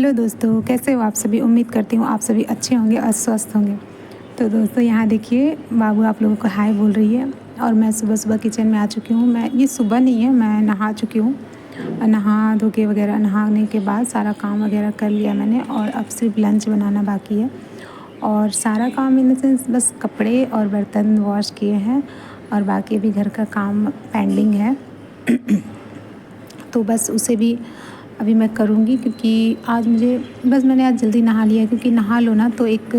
Hello दोस्तों, कैसे हो आप सभी। उम्मीद करती हूँ आप सभी अच्छे होंगे और स्वस्थ होंगे। तो दोस्तों यहाँ देखिए, बाबू आप लोगों को हाय बोल रही है और मैं सुबह सुबह किचन में आ चुकी हूँ। मैं ये सुबह नहीं है, मैं नहा चुकी हूँ। नहा धो के वगैरह, नहाने के बाद सारा काम वगैरह कर लिया मैंने और अब सिर्फ लंच बनाना बाकी है। और सारा काम इन द सेंस बस कपड़े और बर्तन वॉश किए हैं और बाकी अभी घर का काम पेंडिंग है। तो बस उसे भी अभी मैं करूँगी, क्योंकि आज मुझे बस मैंने आज जल्दी नहा लिया है, क्योंकि नहा लो ना तो एक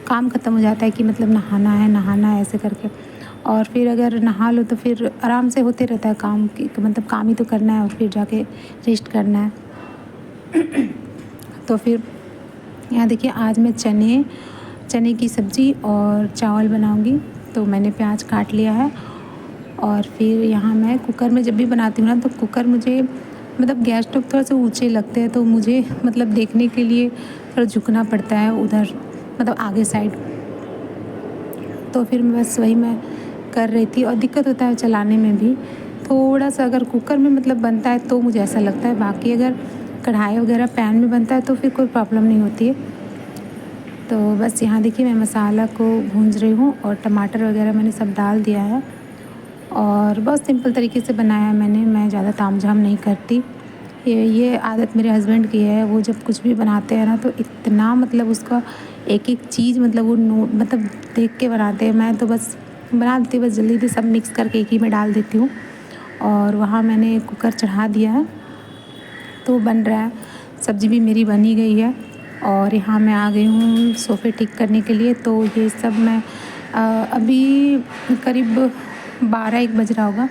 काम ख़त्म हो जाता है कि मतलब नहाना है ऐसे करके। और फिर अगर नहा लो तो फिर आराम से होते रहता है काम कि मतलब काम ही तो करना है और फिर जाके रेस्ट करना है। तो फिर यहाँ देखिए, आज मैं चने की सब्ज़ी और चावल बनाऊँगी। तो मैंने प्याज काट लिया है और फिर यहाँ मैं कुकर में जब भी बनाती हूँ ना, तो कुकर मुझे मतलब गैस स्टोव थोड़ा सा ऊंचे लगते हैं, तो मुझे मतलब देखने के लिए थोड़ा झुकना पड़ता है उधर, मतलब आगे साइड। तो फिर बस वही मैं कर रही थी और दिक्कत होता है चलाने में भी थोड़ा सा। अगर कुकर में मतलब बनता है तो मुझे ऐसा लगता है, बाकी अगर कढ़ाई वगैरह पैन में बनता है तो फिर कोई प्रॉब्लम नहीं होती है। तो बस यहाँ देखिए, मैं मसाला को भूंज रही हूँ और टमाटर वगैरह मैंने सब डाल दिया है और बहुत सिंपल तरीके से बनाया है मैंने। मैं ज़्यादा तामझाम नहीं करती। ये आदत मेरे हस्बैंड की है। वो जब कुछ भी बनाते हैं ना तो इतना मतलब उसका एक एक चीज़ मतलब वो मतलब देख के बनाते हैं। मैं तो बस बना देती हूँ, बस जल्दी से सब मिक्स करके एक ही में डाल देती हूँ। और वहाँ मैंने कुकर चढ़ा दिया है तो बन रहा है। सब्ज़ी भी मेरी बनी गई है और यहाँ मैं आ गई हूँ सोफ़े ठीक करने के लिए। तो ये सब मैं अभी करीब 12-1 बज रहा होगा।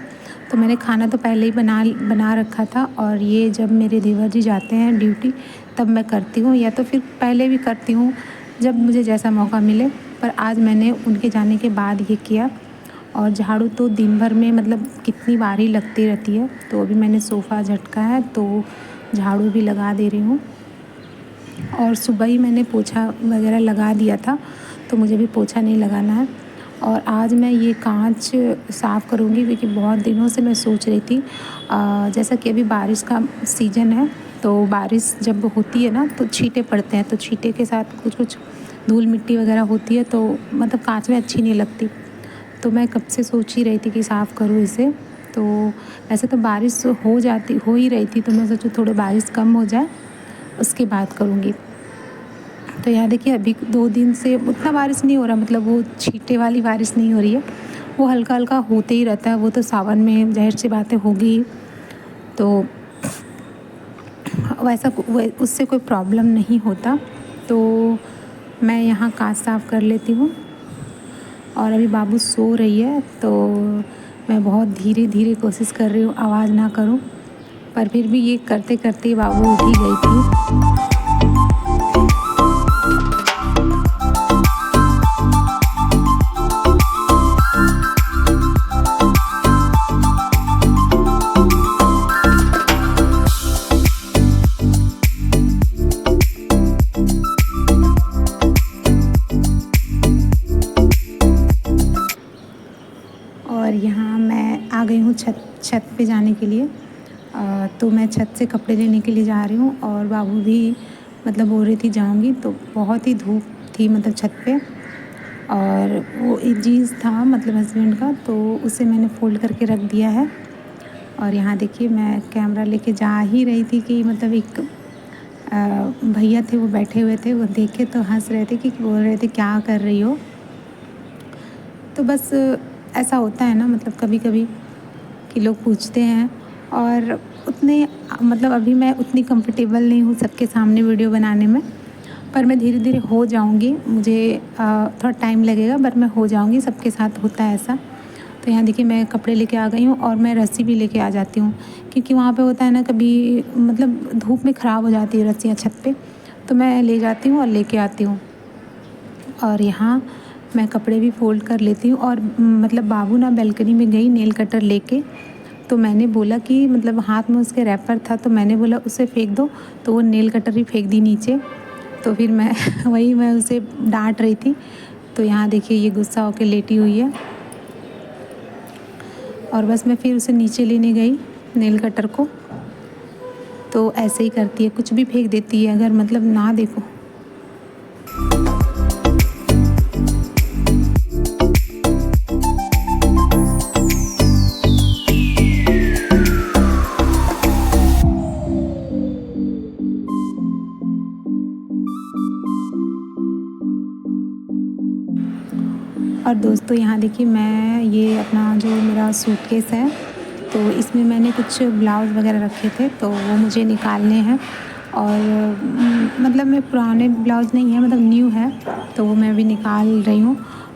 तो मैंने खाना तो पहले ही बना रखा था और ये जब मेरे देवर जी जाते हैं ड्यूटी तब मैं करती हूँ, या तो फिर पहले भी करती हूँ जब मुझे जैसा मौका मिले। पर आज मैंने उनके जाने के बाद ये किया। और झाड़ू तो दिन भर में मतलब कितनी बार ही लगती रहती है। तो अभी मैंने सोफ़ा झटका है तो झाड़ू भी लगा दे रही हूँ। और सुबह ही मैंने पोछा वगैरह लगा दिया था, तो मुझे भी पोछा नहीं लगाना है। और आज मैं ये कांच साफ़ करूँगी, क्योंकि बहुत दिनों से मैं सोच रही थी। जैसा कि अभी बारिश का सीज़न है, तो बारिश जब होती है ना तो छींटे पड़ते हैं, तो छींटे के साथ कुछ कुछ धूल मिट्टी वगैरह होती है, तो मतलब कांच में अच्छी नहीं लगती। तो मैं कब से सोच ही रही थी कि साफ़ करूँ इसे। तो वैसे तो बारिश हो ही रही थी, तो मैं सोचूँ थोड़ी बारिश कम हो जाए उसके बाद करूँगी। तो यहाँ देखिए, अभी 2 दिन से उतना बारिश नहीं हो रहा, मतलब वो छींटे वाली बारिश नहीं हो रही है। वो हल्का हल्का होते ही रहता है। वो तो सावन में ज़ाहिर सी बातें होगी ही। तो उससे कोई प्रॉब्लम नहीं होता। तो मैं यहाँ कांच साफ़ कर लेती हूँ। और अभी बाबू सो रही है तो मैं बहुत धीरे धीरे कोशिश कर रही हूँ आवाज़ ना करूँ, पर फिर भी ये करते करते बाबू उठ ही गई थी। और यहाँ मैं आ गई हूँ छत पे जाने के लिए। तो मैं छत से कपड़े लेने के लिए जा रही हूँ और बाबू भी मतलब बोल रही थी जाऊँगी। तो बहुत ही धूप थी मतलब छत पे। और वो एक जीन्स था मतलब हस्बैंड का, तो उसे मैंने फ़ोल्ड करके रख दिया है। और यहाँ देखिए, मैं कैमरा लेके जा ही रही थी कि मतलब एक भैया थे, वो बैठे हुए थे, वो देखे तो हंस रहे थे कि बोल रहे थे क्या कर रही हो। तो बस ऐसा होता है ना, मतलब कभी कभी कि लोग पूछते हैं। और उतने मतलब अभी मैं उतनी कंफर्टेबल नहीं हूँ सबके सामने वीडियो बनाने में, पर मैं धीरे धीरे हो जाऊँगी। मुझे थोड़ा टाइम लगेगा, बट मैं हो जाऊँगी। सबके साथ होता है ऐसा। तो यहाँ देखिए, मैं कपड़े लेके आ गई हूँ और मैं रस्सी भी लेके आ जाती हूँ, क्योंकि वहाँ पे होता है ना कभी मतलब धूप में ख़राब हो जाती है रस्सियाँ छत पे, तो मैं ले जाती हूँ और लेके आती हूँ। और यहाँ मैं कपड़े भी फ़ोल्ड कर लेती हूँ। और मतलब बाबू ना बालकनी में गई नेल कटर लेके, तो मैंने बोला कि मतलब हाथ में उसके रैपर था, तो मैंने बोला उसे फेंक दो, तो वो नेल कटर ही फेंक दी नीचे। तो फिर मैं मैं उसे डांट रही थी। तो यहाँ देखिए, ये गुस्सा होकर लेटी हुई है। और बस मैं फिर उसे नीचे लेने गई नेल कटर को। तो ऐसे ही करती है, कुछ भी फेंक देती है अगर मतलब ना देखो। और दोस्तों यहाँ देखिए, मैं ये अपना जो मेरा सूटकेस है, तो इसमें मैंने कुछ ब्लाउज़ वगैरह रखे थे, तो वो मुझे निकालने हैं। और मतलब मैं पुराने ब्लाउज़ नहीं है, मतलब न्यू है, तो वो मैं अभी निकाल रही हूँ।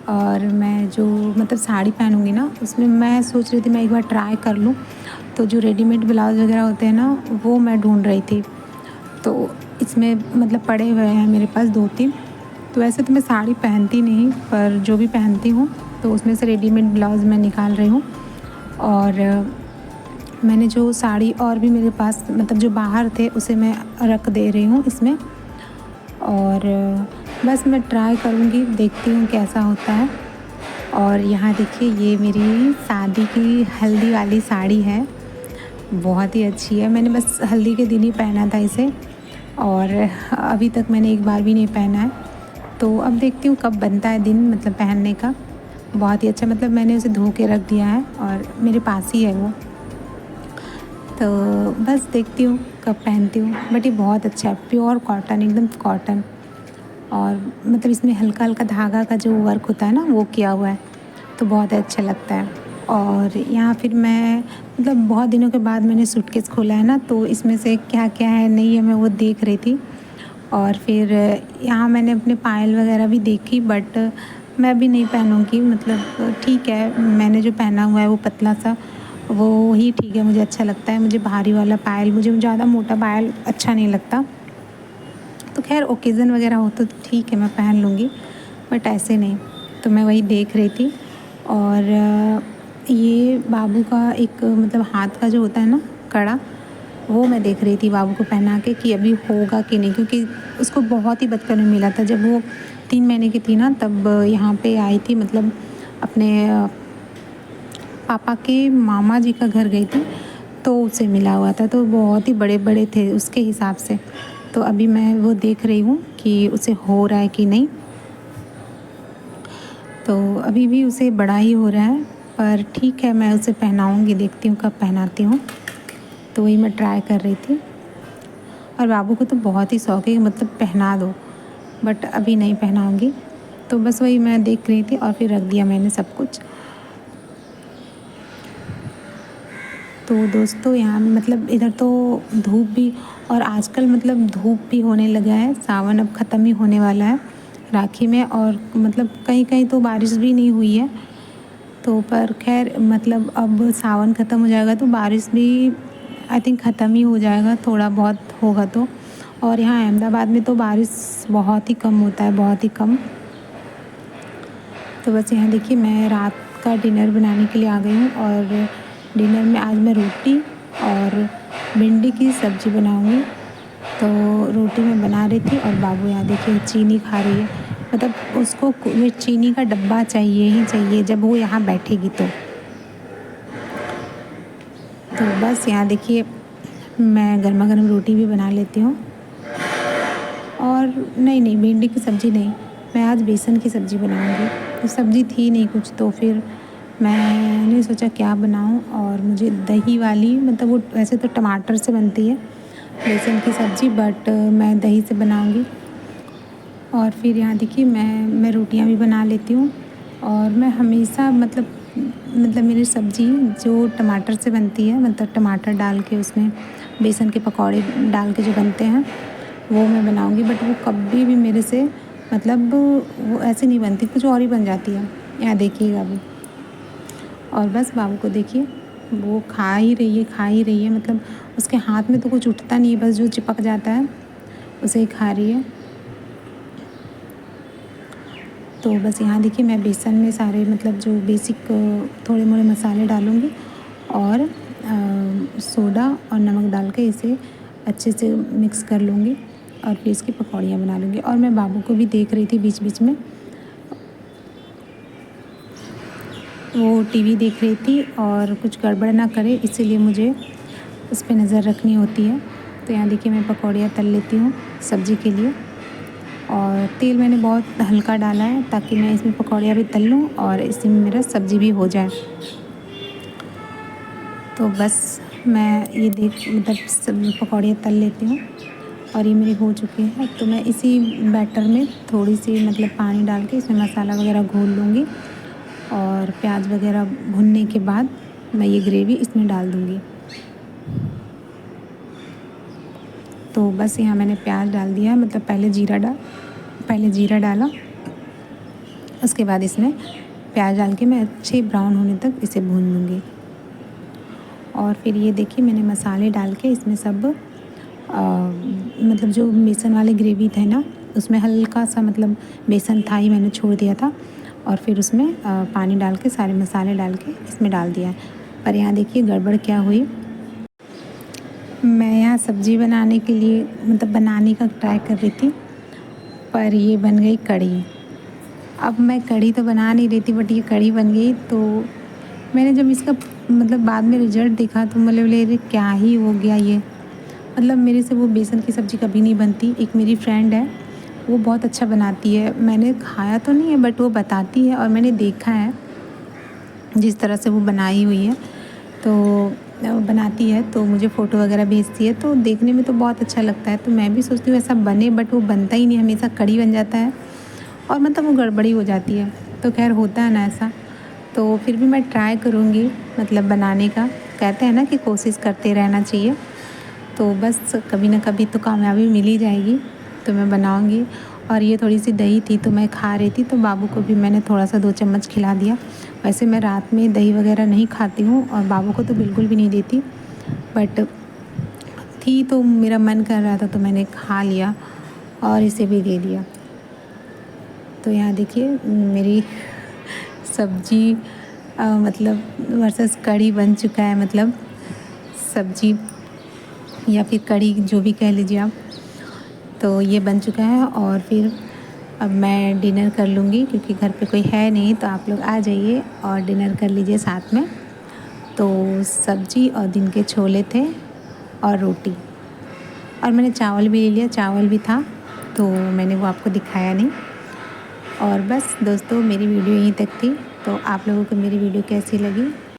और मैं जो मतलब साड़ी पहनूँगी ना, उसमें मैं सोच रही थी मैं एक बार ट्राई कर लूँ। तो जो रेडीमेड ब्लाउज़ वगैरह होते हैं ना, वो मैं ढूँढ रही थी। तो इसमें मतलब पड़े हुए हैं मेरे पास 2-3। तो वैसे तो मैं साड़ी पहनती नहीं, पर जो भी पहनती हूँ तो उसमें से रेडीमेड ब्लाउज़ मैं निकाल रही हूँ। और मैंने जो साड़ी और भी मेरे पास मतलब जो बाहर थे, उसे मैं रख दे रही हूँ इसमें। और बस मैं ट्राई करूँगी, देखती हूँ कैसा होता है। और यहाँ देखिए, ये मेरी शादी की हल्दी वाली साड़ी है, बहुत ही अच्छी है। मैंने बस हल्दी के दिन ही पहना था इसे, और अभी तक मैंने एक बार भी नहीं पहना है। तो अब देखती हूँ कब बनता है दिन मतलब पहनने का। बहुत ही अच्छा, मतलब मैंने उसे धो के रख दिया है और मेरे पास ही है वो। तो बस देखती हूँ कब पहनती हूँ। बट ये बहुत अच्छा है, प्योर कॉटन, एकदम कॉटन। और मतलब इसमें हल्का हल्का धागा का जो वर्क होता है ना, वो किया हुआ है, तो बहुत अच्छा लगता है। और यहाँ फिर मैं मतलब बहुत दिनों के बाद मैंने सूटकेस खोला है ना, तो इसमें से क्या क्या है नहीं है मैं वो देख रही थी। और फिर यहाँ मैंने अपने पायल वगैरह भी देखी, बट मैं भी नहीं पहनूँगी। मतलब ठीक है, मैंने जो पहना हुआ है वो पतला सा, वो ही ठीक है, मुझे अच्छा लगता है। मुझे भारी वाला पायल, मुझे ज़्यादा मोटा पायल अच्छा नहीं लगता। तो खैर ओकेज़न वगैरह हो तो ठीक है, मैं पहन लूँगी, बट ऐसे नहीं। तो मैं वही देख रही थी। और ये बाबू का एक मतलब हाथ का जो होता है ना कड़ा, वो मैं देख रही थी बाबू को पहना के कि अभी होगा कि नहीं, क्योंकि उसको बहुत ही बचपन में मिला था। जब वो 3 महीने की थी ना, तब यहाँ पे आई थी, मतलब अपने पापा के मामा जी का घर गई थी, तो उसे मिला हुआ था। तो बहुत ही बड़े बड़े थे उसके हिसाब से। तो अभी मैं वो देख रही हूँ कि उसे हो रहा है कि नहीं। तो अभी भी उसे बड़ा ही हो रहा है, पर ठीक है, मैं उसे पहनाऊँगी, देखती हूँ कब पहनाती हूँ। तो वही मैं ट्राई कर रही थी। और बाबू को तो बहुत ही शौक है कि मतलब पहना दो, बट अभी नहीं पहनाऊँगी। तो बस वही मैं देख रही थी और फिर रख दिया मैंने सब कुछ। तो दोस्तों यहाँ मतलब इधर तो धूप भी, और आजकल मतलब धूप भी होने लगा है। सावन अब ख़त्म ही होने वाला है राखी में, और मतलब कहीं कहीं तो बारिश भी नहीं हुई है। तो पर खैर मतलब अब सावन ख़त्म हो जाएगा तो बारिश भी आई थिंक ख़त्म ही हो जाएगा, थोड़ा बहुत होगा तो। और यहाँ अहमदाबाद में तो बारिश बहुत ही कम होता है, बहुत ही कम। तो बस यहाँ देखिए, मैं रात का डिनर बनाने के लिए आ गई हूँ। और डिनर में आज मैं रोटी और भिंडी की सब्ज़ी बनाऊँगी। तो रोटी मैं बना रही थी और बाबू यहाँ देखिए चीनी खा रही है। मतलब उसको ये चीनी का डब्बा चाहिए ही चाहिए जब वो यहाँ बैठेगी तो। बस यहाँ देखिए, मैं गर्मा गर्म रोटी भी बना लेती हूँ। और नहीं भिंडी की सब्ज़ी नहीं, मैं आज बेसन की सब्ज़ी बनाऊँगी। तो सब्ज़ी थी नहीं कुछ, तो फिर मैंने सोचा क्या बनाऊँ। और मुझे दही वाली, मतलब वो वैसे तो टमाटर से बनती है बेसन की सब्ज़ी, बट मैं दही से बनाऊँगी। और फिर यहाँ देखिए, मैं रोटियाँ भी बना लेती हूँ। और मैं हमेशा मतलब मेरी सब्ज़ी जो टमाटर से बनती है, मतलब टमाटर डाल के उसमें बेसन के पकौड़े डाल के जो बनते हैं, वो मैं बनाऊँगी। बट वो कभी भी मेरे से मतलब वो ऐसे नहीं बनती, कुछ और ही बन जाती है। यहाँ देखिएगा अभी। और बस बाबू को देखिए, वो खा ही रही है, खा ही रही है। मतलब उसके हाथ में तो कुछ उठता नहीं है, बस जो चिपक जाता है उसे ही खा रही है। तो बस यहाँ देखिए, मैं बेसन में सारे मतलब जो बेसिक थोड़े मोड़े मसाले डालूँगी, और सोडा और नमक डाल के इसे अच्छे से मिक्स कर लूँगी, और फिर इसकी पकौड़ियाँ बना लूँगी। और मैं बाबू को भी देख रही थी बीच बीच में, वो टीवी देख रही थी और कुछ गड़बड़ ना करे, इसीलिए मुझे उस पर नज़र रखनी होती है। तो यहाँ देखिए मैं पकौड़ियाँ तल लेती हूँ सब्ज़ी के लिए। और तेल मैंने बहुत हल्का डाला है ताकि मैं इसमें पकौड़ियाँ भी तल लूँ और इसी में मेरा सब्ज़ी भी हो जाए। तो बस मैं ये मतलब सब पकौड़ियाँ तल लेती हूँ और ये मेरी हो चुकी है। तो मैं इसी बैटर में थोड़ी सी मतलब पानी डाल के इसमें मसाला वगैरह घोल लूँगी और प्याज वगैरह भुनने के बाद मैं ये ग्रेवी इसमें डाल दूँगी। तो बस यहाँ मैंने प्याज डाल दिया है, मतलब पहले जीरा डाला, उसके बाद इसमें प्याज डाल के मैं अच्छे ब्राउन होने तक इसे भून लूँगी। और फिर ये देखिए मैंने मसाले डाल के इसमें सब मतलब जो बेसन वाली ग्रेवी थे ना, उसमें हल्का सा मतलब बेसन था ही, मैंने छोड़ दिया था और फिर उसमें पानी डाल के सारे मसाले डाल के इसमें डाल दिया। पर यहाँ देखिए गड़बड़ क्या हुई, मैं यहाँ सब्ज़ी बनाने के लिए मतलब बनाने का ट्राई कर रही थी, पर ये बन गई कढ़ी। अब मैं कढ़ी तो बना नहीं रही थी बट ये कढ़ी बन गई। तो मैंने जब इसका मतलब बाद में रिजल्ट देखा तो मतलब अरे क्या ही हो गया ये, मतलब मेरे से वो बेसन की सब्ज़ी कभी नहीं बनती। एक मेरी फ्रेंड है वो बहुत अच्छा बनाती है, मैंने खाया तो नहीं है बट वो बताती है और मैंने देखा है जिस तरह से वो बनाई हुई है। तो बनाती है तो मुझे फ़ोटो वगैरह भेजती है, तो देखने में तो बहुत अच्छा लगता है। तो मैं भी सोचती हूँ ऐसा बने, बट वो बनता ही नहीं, हमेशा कढ़ी बन जाता है और मतलब वो गड़बड़ी हो जाती है। तो खैर होता है ना ऐसा, तो फिर भी मैं ट्राई करूँगी मतलब बनाने का। कहते हैं ना कि कोशिश करते रहना चाहिए, तो बस कभी ना कभी तो कामयाबी मिल ही जाएगी। तो मैं बनाऊँगी। और ये थोड़ी सी दही थी तो मैं खा रही थी, तो बाबू को भी मैंने थोड़ा सा 2 चम्मच खिला दिया। वैसे मैं रात में दही वगैरह नहीं खाती हूँ और बाबू को तो बिल्कुल भी नहीं देती, बट थी तो मेरा मन कर रहा था तो मैंने खा लिया और इसे भी दे दिया। तो यहाँ देखिए मेरी सब्जी मतलब वर्सेस कढ़ी बन चुका है, मतलब सब्जी या फिर कढ़ी जो भी कह लीजिए आप, तो ये बन चुका है। और फिर अब मैं डिनर कर लूँगी क्योंकि घर पे कोई है नहीं, तो आप लोग आ जाइए और डिनर कर लीजिए साथ में। तो सब्जी और दिन के छोले थे और रोटी, और मैंने चावल भी ले लिया, चावल भी था तो मैंने वो आपको दिखाया नहीं। और बस दोस्तों मेरी वीडियो यहीं तक थी। तो आप लोगों को मेरी वीडियो कैसी लगी